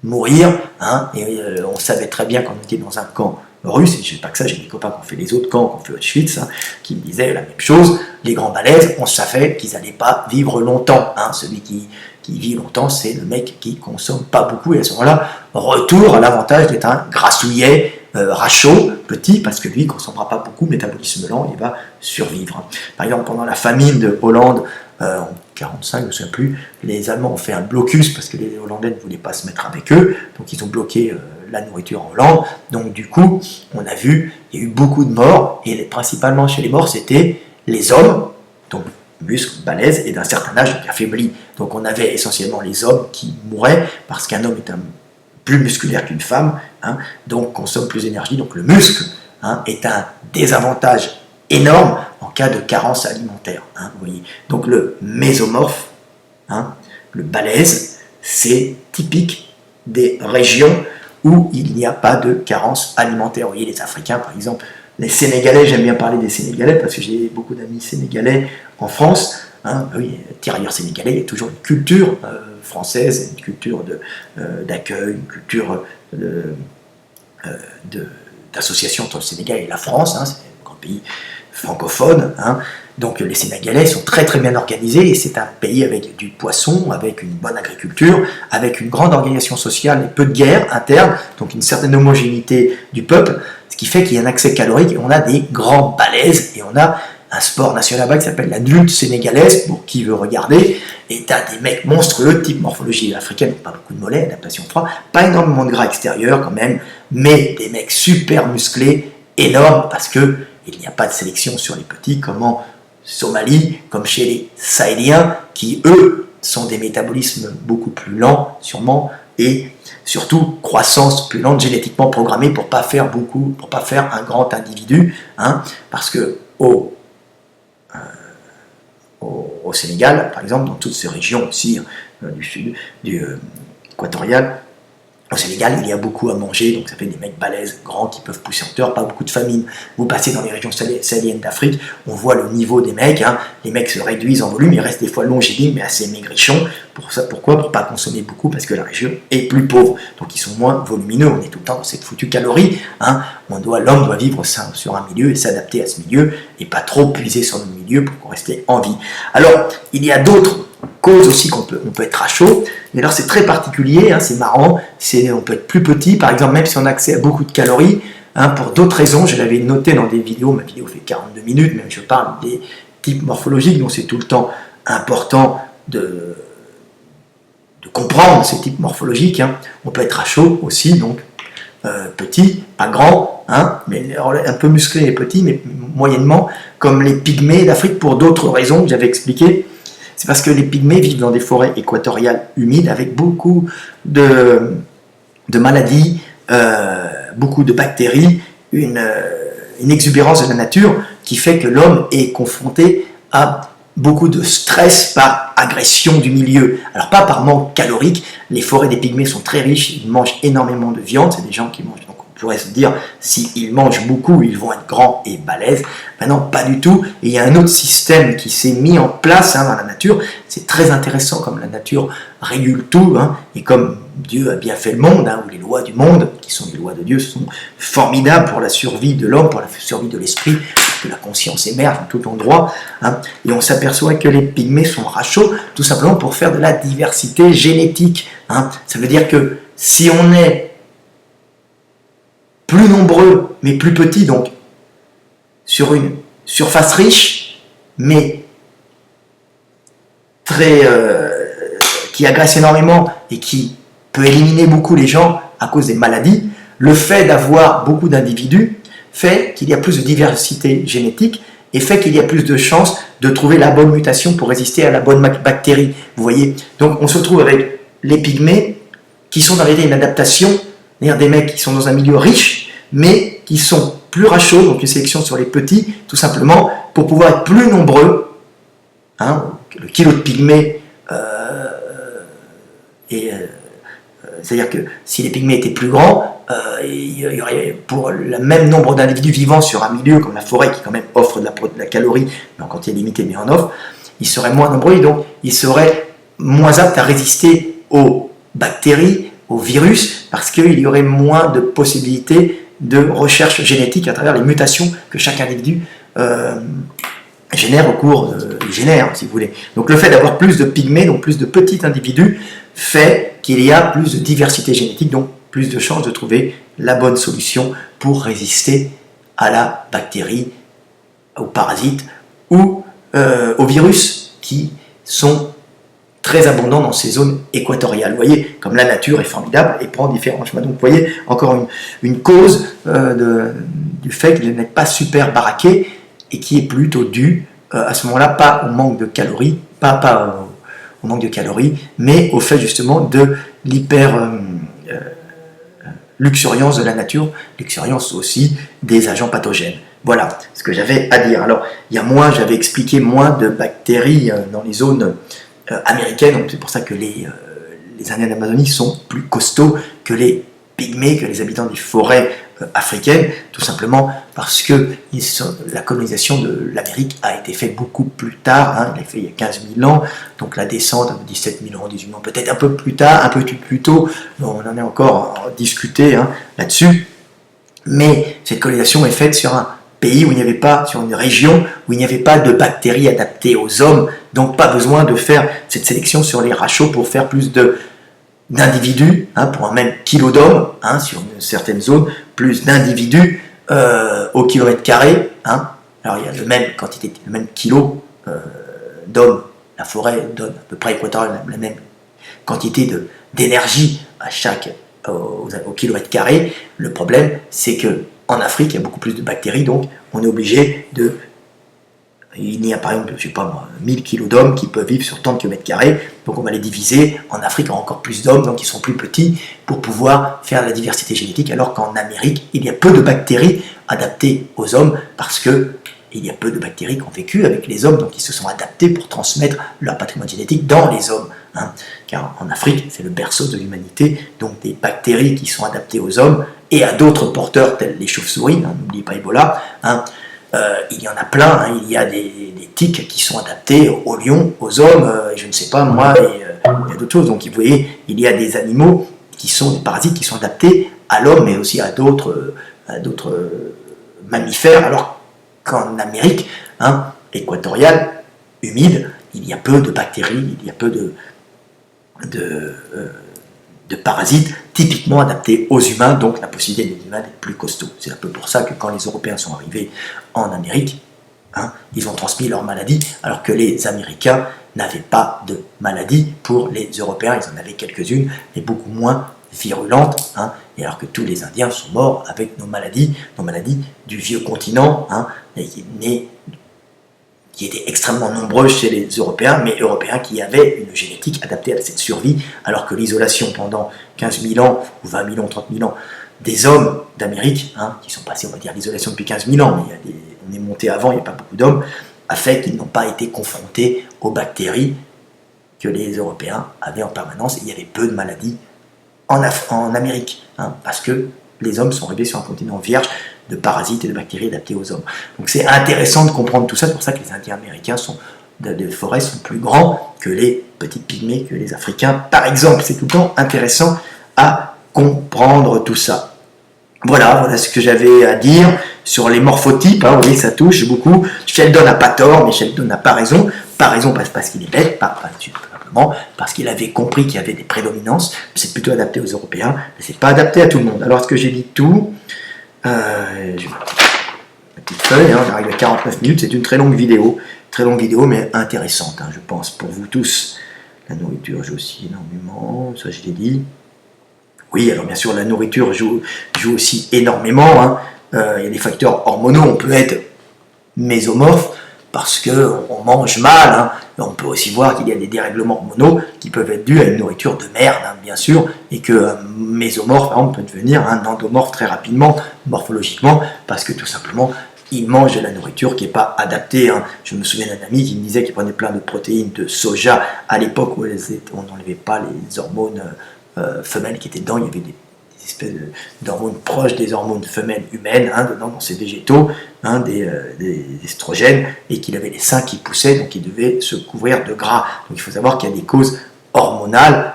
mourir, hein, et on savait très bien quand on était dans un camp russe, et je sais pas que ça, j'ai des copains qui ont fait les autres camps, qui ont fait Auschwitz, hein, qui me disaient la même chose, les grands balèzes, on savait qu'ils n'allaient pas vivre longtemps, hein, celui qui vit longtemps, c'est le mec qui consomme pas beaucoup, et à ce moment-là, retour à l'avantage d'être un grassouillet, rachot, petit, parce que lui, il ne consommera pas beaucoup, métabolisme lent, il va survivre. Par exemple, pendant la famine de Hollande, en 45, je ne me souviens plus, les Allemands ont fait un blocus parce que les Hollandais ne voulaient pas se mettre avec eux, donc ils ont bloqué la nourriture en Hollande. Donc du coup, on a vu, il y a eu beaucoup de morts, et principalement chez les morts, c'était les hommes, donc muscles, balèzes, et d'un certain âge, donc affaiblis. Donc on avait essentiellement les hommes qui mouraient, parce qu'un homme est plus musculaire qu'une femme, hein, donc consomme plus d'énergie, donc le muscle, hein, est un désavantage énorme en cas de carence alimentaire. Hein, vous voyez. Donc le mésomorphe, hein, le balèze, c'est typique des régions où il n'y a pas de carence alimentaire. Vous voyez, les Africains, par exemple, les Sénégalais, j'aime bien parler des Sénégalais parce que j'ai beaucoup d'amis sénégalais en France. Hein, oui, tirailleurs sénégalais, il y a toujours une culture française, une culture d'accueil, une culture d'association entre le Sénégal et la France. Hein, c'est un grand pays francophone, hein. Donc les Sénégalais sont très très bien organisés et c'est un pays avec du poisson, avec une bonne agriculture, avec une grande organisation sociale et peu de guerre interne, donc une certaine homogénéité du peuple, ce qui fait qu'il y a un accès calorique et on a des grands balèzes et on a un sport national qui s'appelle la lutte sénégalaise, pour qui veut regarder, et t'as des mecs monstrueux, type morphologie africaine, pas beaucoup de mollets, adaptation froid, pas énormément de gras extérieur quand même, mais des mecs super musclés, énormes, parce que il n'y a pas de sélection sur les petits, comme en Somalie, comme chez les Sahéliens, qui eux sont des métabolismes beaucoup plus lents, sûrement, et surtout croissance plus lente, génétiquement programmée pour pas faire beaucoup, pour pas faire un grand individu, hein, parce que au Sénégal, par exemple, dans toutes ces régions aussi du sud, équatorial, au Sénégal, il y a beaucoup à manger, donc ça fait des mecs balèzes, grands, qui peuvent pousser en hauteur, pas beaucoup de famine. Vous passez dans les régions sahéliennes d'Afrique, on voit le niveau des mecs, hein. Les mecs se réduisent en volume, ils restent des fois longiligne, mais assez maigrichons. Pourquoi? Pour pas consommer beaucoup, parce que la région est plus pauvre, donc ils sont moins volumineux, on est tout le temps dans cette foutue calorie, hein. L'homme doit vivre sur un milieu et s'adapter à ce milieu, et pas trop puiser sur le milieu pour rester en vie. Alors, il y a d'autres causes aussi qu'on peut être à chaud, mais alors c'est très particulier, hein, c'est marrant, on peut être plus petit, par exemple, même si on a accès à beaucoup de calories, hein, pour d'autres raisons, je l'avais noté dans des vidéos, ma vidéo fait 42 minutes, même je parle des types morphologiques, donc c'est tout le temps important de comprendre ces types morphologiques, hein. On peut être à chaud aussi, donc petit, pas grand, hein, mais un peu musclé et petit, mais moyennement, comme les pygmées d'Afrique, pour d'autres raisons que j'avais expliquées. C'est parce que les pygmées vivent dans des forêts équatoriales humides avec beaucoup de maladies, beaucoup de bactéries, une exubérance de la nature qui fait que l'homme est confronté à beaucoup de stress par agression du milieu. Alors pas par manque calorique, les forêts des pygmées sont très riches, ils mangent énormément de viande, c'est des gens qui mangent, donc on pourrait se dire, s'ils mangent beaucoup, ils vont être grands et balèzes. Maintenant, pas du tout, et il y a un autre système qui s'est mis en place, hein, dans la nature, c'est très intéressant comme la nature régule tout, hein, et comme Dieu a bien fait le monde, hein, où les lois du monde, qui sont les lois de Dieu, sont formidables pour la survie de l'homme, pour la survie de l'esprit, que la conscience émerge en tout endroit, hein, et on s'aperçoit que les pygmées sont rachauds, tout simplement pour faire de la diversité génétique. Hein. Ça veut dire que si on est plus nombreux, mais plus petits, donc sur une surface riche, mais très qui agresse énormément et qui peut éliminer beaucoup les gens à cause des maladies, le fait d'avoir beaucoup d'individus fait qu'il y a plus de diversité génétique et fait qu'il y a plus de chances de trouver la bonne mutation pour résister à la bonne bactérie. Vous voyez, donc on se retrouve avec les pygmées qui sont dans une adaptation, c'est-à-dire des mecs qui sont dans un milieu riche, mais qui sont plus rachauds, donc une sélection sur les petits, tout simplement pour pouvoir être plus nombreux. Hein, le kilo de pygmée c'est-à-dire que si les pygmées étaient plus grands, il y aurait pour le même nombre d'individus vivant sur un milieu comme la forêt qui quand même offre de la calorie, mais en quantité limitée mais en offre, ils seraient moins nombreux et donc ils seraient moins aptes à résister aux bactéries, aux virus, parce qu'il y aurait moins de possibilités de recherche génétique à travers les mutations que chaque individu génère au cours génère, si vous voulez. Donc le fait d'avoir plus de pygmées, donc plus de petits individus, fait qu'il y a plus de diversité génétique, donc plus de chances de trouver la bonne solution pour résister à la bactérie, aux parasites ou aux virus qui sont très abondants dans ces zones équatoriales. Vous voyez, comme la nature est formidable et prend différents chemins. Donc vous voyez, encore une cause du fait qu'il n'est pas super baraqué et qui est plutôt dû à ce moment-là, pas au manque de calories, pas au manque de calories, mais au fait justement de luxuriance de la nature, luxuriance aussi des agents pathogènes. Voilà ce que j'avais à dire. Alors, j'avais expliqué moins de bactéries dans les zones américaines, donc c'est pour ça que les Indiens d'Amazonie sont plus costauds que les pygmées, que les habitants des forêts africaines, tout simplement parce que la colonisation de l'Amérique a été faite beaucoup plus tard, hein, elle a été faite il y a 15 000 ans, donc la descente, 17 000 ans, 18 000 ans, peut-être un peu plus tard, un peu plus tôt, on en est encore discuté là-dessus, mais cette colonisation est faite sur un pays où il n'y avait pas, sur une région où il n'y avait pas de bactéries adaptées aux hommes, donc pas besoin de faire cette sélection sur les rachos pour faire plus d'individus, pour un même kilo d'hommes, sur une certaine zone, plus d'individus au kilomètre carré. Alors il y a le même kilo d'hommes, la forêt donne à peu près équatoriale la même quantité d'énergie au kilomètre carré. Le problème, c'est que en Afrique, il y a beaucoup plus de bactéries, donc on est obligé il y a par exemple, je sais pas moi, 1000 kilos d'hommes qui peuvent vivre sur tant de kilomètres carrés, donc on va les diviser. En Afrique, il y a encore plus d'hommes, donc ils sont plus petits, pour pouvoir faire la diversité génétique, alors qu'en Amérique, il y a peu de bactéries adaptées aux hommes, parce que il y a peu de bactéries qui ont vécu avec les hommes, donc ils se sont adaptés pour transmettre leur patrimoine génétique dans les hommes. Car en Afrique, c'est le berceau de l'humanité, donc des bactéries qui sont adaptées aux hommes et à d'autres porteurs tels les chauves-souris, n'oubliez pas Ebola, il y en a plein, il y a des tiques qui sont adaptés aux lions, aux hommes, je ne sais pas moi, il y a d'autres choses. Donc vous voyez, il y a des animaux qui sont des parasites qui sont adaptés à l'homme, mais aussi à d'autres mammifères, alors qu'en Amérique équatoriale, humide, il y a peu de bactéries, il y a peu de parasites typiquement adaptés aux humains, donc la possibilité des humains d'être plus costauds. C'est un peu pour ça que quand les Européens sont arrivés en Amérique, ils ont transmis leur maladie, alors que les Américains n'avaient pas de maladie. Pour les Européens, ils en avaient quelques-unes, mais beaucoup moins virulentes, et alors que tous les Indiens sont morts avec nos maladies du vieux continent, qui étaient extrêmement nombreux chez les Européens, mais Européens qui avaient une génétique adaptée à cette survie, alors que l'isolation pendant 15 000 ans, ou 20 000 ans, 30 000 ans, des hommes d'Amérique, qui sont passés, on va dire, l'isolation depuis 15 000 ans, mais on est monté avant, il n'y a pas beaucoup d'hommes, a fait qu'ils n'ont pas été confrontés aux bactéries que les Européens avaient en permanence, et il y avait peu de maladies en Amérique, parce que les hommes sont arrivés sur un continent vierge de parasites et de bactéries adaptés aux hommes. Donc c'est intéressant de comprendre tout ça, c'est pour ça que les Indiens américains de forêt sont plus grands que les petites pygmées, que les Africains, par exemple. C'est tout le temps intéressant à comprendre tout ça. Voilà ce que j'avais à dire sur les morphotypes. Vous voyez, ça touche beaucoup. Sheldon n'a pas tort, mais Sheldon n'a pas raison. Pas raison parce qu'il est bête, pas simplement parce qu'il avait compris qu'il y avait des prédominances. C'est plutôt adapté aux Européens, mais c'est pas adapté à tout le monde. Alors, est-ce que j'ai dit tout? J'ai ma petite feuille, j'arrive à 49 minutes. C'est une très longue vidéo, mais intéressante, je pense, pour vous tous. La nourriture joue aussi énormément, ça je l'ai dit. Oui, alors bien sûr, la nourriture joue aussi énormément. Il y a des facteurs hormonaux, on peut être mésomorphe parce qu'on mange mal. On peut aussi voir qu'il y a des dérèglements hormonaux qui peuvent être dus à une nourriture de merde, bien sûr, et que mésomorphe, par exemple, peut devenir un endomorphe très rapidement, morphologiquement, parce que tout simplement, il mange de la nourriture qui n'est pas adaptée. Je me souviens d'un ami qui me disait qu'il prenait plein de protéines de soja à l'époque où on n'enlevait pas les hormones femelles qui étaient dedans. Il y avait des espèces d'hormones proches des hormones femelles humaines, hein, dedans dans ces végétaux, hein, des estrogènes, et qu'il avait les seins qui poussaient, donc il devait se couvrir de gras. Donc il faut savoir qu'il y a des causes hormonales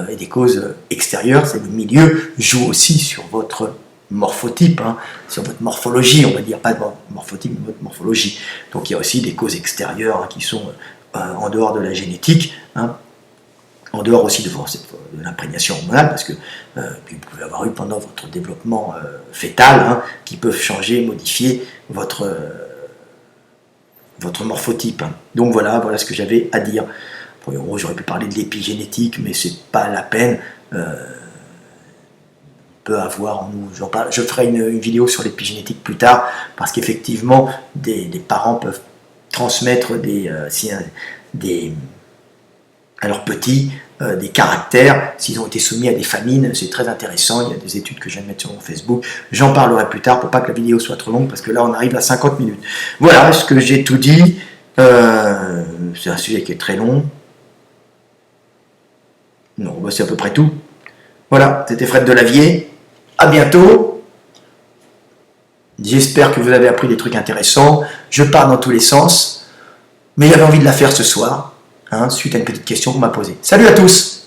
et des causes extérieures. C'est le milieu joue aussi sur votre morphotype, hein, sur votre morphologie, on va dire, pas de morphotype, mais votre morphologie. Donc il y a aussi des causes extérieures, hein, qui sont en dehors de la génétique, hein, en dehors aussi de l'imprégnation hormonale, parce que vous pouvez avoir eu pendant votre développement fœtal, hein, qui peuvent changer, modifier votre morphotype. Hein. Donc voilà ce que j'avais à dire. J'aurais pu parler de l'épigénétique, mais c'est pas la peine. On peut avoir en nous, je ferai une vidéo sur l'épigénétique plus tard, parce qu'effectivement, des parents peuvent transmettre à leurs petits des caractères, s'ils ont été soumis à des famines. C'est très intéressant, il y a des études que je viens de mettre sur mon Facebook, j'en parlerai plus tard pour pas que la vidéo soit trop longue, parce que là on arrive à 50 minutes. Voilà, ce que j'ai tout dit, c'est un sujet qui est très long. Non, c'est à peu près tout. Voilà, c'était Fred Delavier, à bientôt. J'espère que vous avez appris des trucs intéressants, je pars dans tous les sens, mais j'avais envie de la faire ce soir, hein, suite à une petite question qu'on m'a posée. Salut à tous!